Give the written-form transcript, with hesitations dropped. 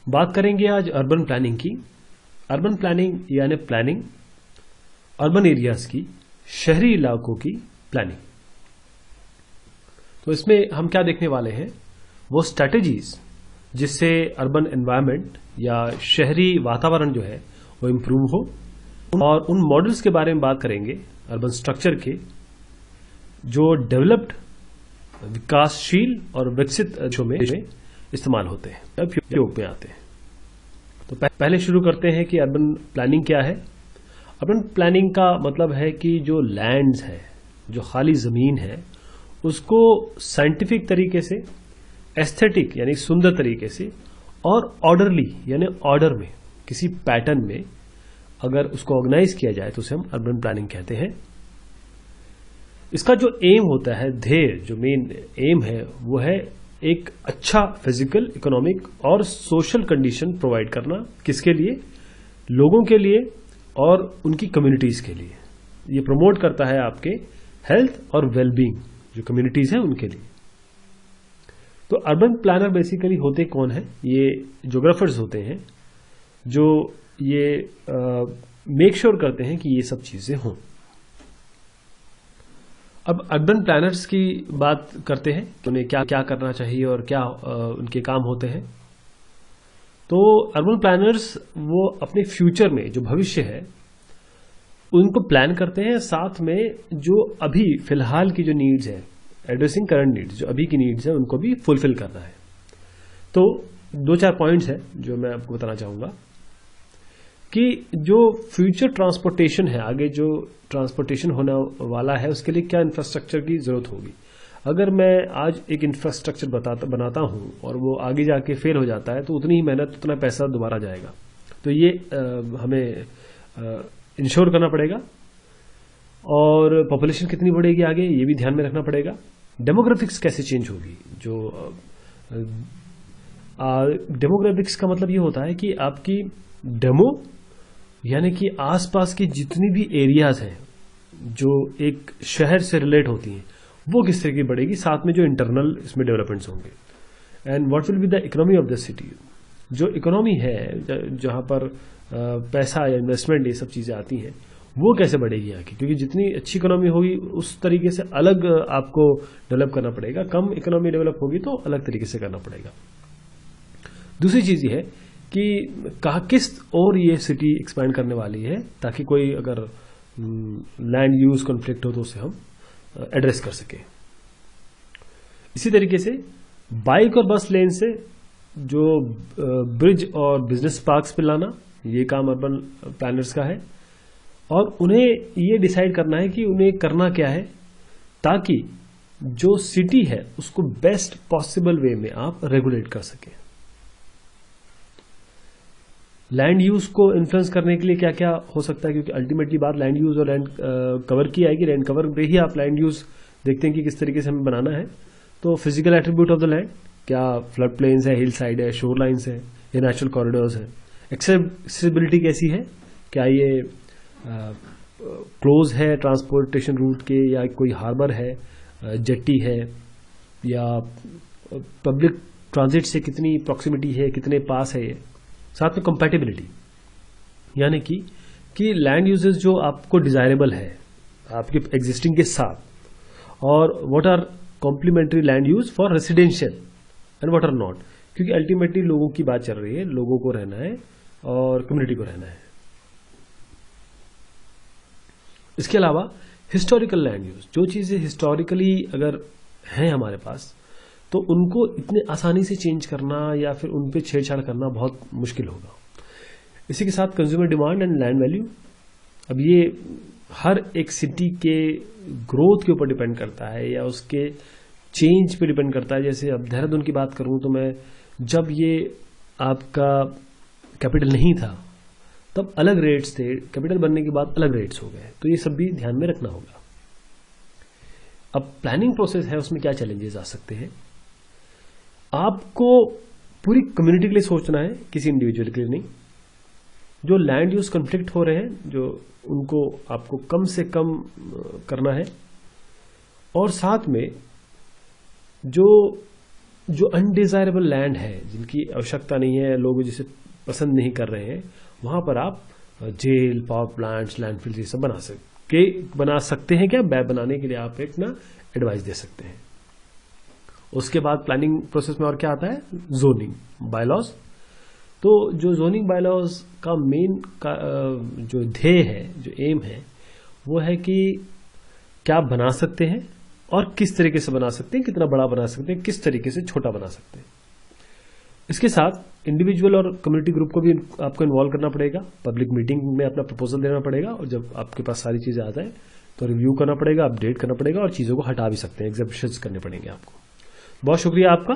बात करेंगे आज अर्बन प्लानिंग की। अर्बन प्लानिंग यानी प्लानिंग अर्बन एरियाज की, शहरी इलाकों की प्लानिंग। तो इसमें हम क्या देखने वाले हैं, वो स्ट्रैटेजीज जिससे अर्बन एनवायरनमेंट या शहरी वातावरण जो है वो इम्प्रूव हो, और उन मॉडल्स के बारे में बात करेंगे अर्बन स्ट्रक्चर के जो डेवलप्ड, विकासशील और विकसित देशों में इस्तेमाल होते हैं, उपयोग में आते हैं। तो पहले शुरू करते हैं कि अर्बन प्लानिंग क्या है। अर्बन प्लानिंग का मतलब है कि जो लैंड्स है, जो खाली जमीन है, उसको साइंटिफिक तरीके से, एस्थेटिक यानी सुंदर तरीके से, और ऑर्डरली यानी ऑर्डर में, किसी पैटर्न में अगर उसको ऑर्गेनाइज किया जाए तो उसे हम अर्बन प्लानिंग कहते हैं। इसका जो एम होता है, ध्येय, जो मेन एम है, वो है एक अच्छा फिजिकल, इकोनॉमिक और सोशल कंडीशन प्रोवाइड करना। किसके लिए? लोगों के लिए और उनकी कम्युनिटीज के लिए। ये प्रमोट करता है आपके हेल्थ और वेलबींग, जो कम्युनिटीज हैं उनके लिए। तो अर्बन प्लानर बेसिकली होते कौन है? ये ज्योग्राफर्स होते हैं जो ये मेक श्योर करते हैं कि ये सब चीजें हों। अब अर्बन प्लानर्स की बात करते हैं कि उन्हें क्या क्या करना चाहिए और क्या उनके काम होते हैं। तो अर्बन प्लानर्स वो अपने फ्यूचर में, जो भविष्य है, उनको प्लान करते हैं, साथ में जो अभी फिलहाल की जो नीड्स है, एड्रेसिंग करंट नीड्स, जो अभी की नीड्स है, उनको भी फुलफिल करना है। तो 2-4 पॉइंट्स हैं जो मैं आपको बताना चाहूंगा कि जो फ्यूचर ट्रांसपोर्टेशन है, आगे जो ट्रांसपोर्टेशन होने वाला है, उसके लिए क्या इंफ्रास्ट्रक्चर की जरूरत होगी। अगर मैं आज एक इंफ्रास्ट्रक्चर बनाता हूं और वो आगे जाके फेल हो जाता है, तो उतनी ही मेहनत, उतना पैसा दोबारा जाएगा। तो ये हमें इंश्योर करना पड़ेगा। और पॉपुलेशन कितनी बढ़ेगी आगे, ये भी ध्यान में रखना पड़ेगा। डेमोग्राफिक्स कैसे चेंज होगी। जो डेमोग्राफिक्स का मतलब ये होता है कि आपकी डेमो यानी कि आसपास की जितनी भी एरियाज हैं जो एक शहर से रिलेट होती हैं, वो किस तरह की बढ़ेगी, साथ में जो इंटरनल इसमें डेवलपमेंट्स होंगे। And what will be the economy of the city. जो इकोनॉमी है, जहां पर पैसा या इन्वेस्टमेंट, ये सब चीजें आती हैं, वो कैसे बढ़ेगी आगे, क्योंकि जितनी अच्छी इकोनॉमी होगी उस तरीके से अलग आपको डेवलप करना पड़ेगा। कम इकोनॉमी डेवलप होगी तो अलग तरीके से करना पड़ेगा। दूसरी चीज ये है कि किस और ये सिटी एक्सपैंड करने वाली है, ताकि कोई अगर लैंड यूज कॉन्फ्लिक्ट हो तो उसे हम एड्रेस कर सके। इसी तरीके से बाइक और बस लेन से जो ब्रिज और बिजनेस पार्क्स पे लाना, ये काम अर्बन प्लानर्स का है। और उन्हें ये डिसाइड करना है कि उन्हें करना क्या है, ताकि जो सिटी है उसको बेस्ट पॉसिबल वे में आप रेगुलेट कर सकें। लैंड यूज को इन्फ्लुएंस करने के लिए क्या क्या हो सकता है, क्योंकि अल्टीमेटली बात लैंड यूज और लैंड कवर की आएगी। लैंड कवर पे ही आप लैंड यूज देखते हैं कि किस तरीके से हमें बनाना है। तो physical attribute of the land, क्या फ्लड प्लेन्स है, हिल साइड है, शोर लाइन्स है, या नेचुरल कॉरिडोर्स है। एक्सेसिबिलिटी कैसी है, क्या ये क्लोज है ट्रांसपोर्टेशन रूट के, या कोई हार्बर है, जेट्टी है, या पब्लिक ट्रांजिट से कितनी प्रॉक्सिमिटी है, कितने पास है ये। साथ में कंपैटिबिलिटी, यानी कि लैंड यूजेस जो आपको डिजायरेबल है आपके एग्जिस्टिंग के साथ, और what are complementary land use for residential and what are not, क्योंकि अल्टीमेटली लोगों की बात चल रही है, लोगों को रहना है और कम्युनिटी को रहना है। इसके अलावा हिस्टोरिकल लैंड यूज, जो चीजें हिस्टोरिकली अगर हैं हमारे पास, तो उनको इतने आसानी से चेंज करना या फिर उन पे छेड़छाड़ करना बहुत मुश्किल होगा। इसी के साथ consumer demand and land value. अब ये हर एक सिटी के ग्रोथ के ऊपर डिपेंड करता है या उसके चेंज पे डिपेंड करता है। जैसे अब देहरादून की बात करूं तो मैं, जब ये आपका कैपिटल नहीं था तब अलग रेट्स थे, कैपिटल बनने के बाद अलग रेट्स हो गए। तो ये सब भी ध्यान में रखना होगा। अब प्लानिंग प्रोसेस है, उसमें क्या चैलेंजेस आ सकते हैं। आपको पूरी कम्युनिटी के लिए सोचना है, किसी इंडिविजुअल के लिए नहीं। जो लैंड यूज कॉन्फ्लिक्ट हो रहे हैं, जो उनको आपको कम से कम करना है। और साथ में जो जो अनडिजायरेबल लैंड है, जिनकी आवश्यकता नहीं है, लोग जिसे पसंद नहीं कर रहे हैं, वहां पर आप जेल, पावर प्लांट्स, लैंडफिल ये सब बना सकते हैं क्या? बनाने के लिए आप एक ना एडवाइस दे सकते हैं। उसके बाद प्लानिंग प्रोसेस में और क्या आता है? Zoning bylaws. तो जो जोनिंग बायलॉज का मेन जो ध्येय है, जो एम है, वो है कि क्या बना सकते हैं और किस तरीके से बना सकते हैं, कितना बड़ा बना सकते हैं, किस तरीके से छोटा बना सकते हैं। इसके साथ इंडिविजुअल और कम्युनिटी ग्रुप को भी आपको इन्वॉल्व करना पड़ेगा, पब्लिक मीटिंग में अपना प्रपोजल देना पड़ेगा, और जब आपके पास सारी चीजें आ जाए तो रिव्यू करना पड़ेगा, अपडेट करना पड़ेगा, और चीजों को हटा भी सकते हैं, एग्जीबिशंस करने पड़ेंगे आपको। बहुत शुक्रिया आपका।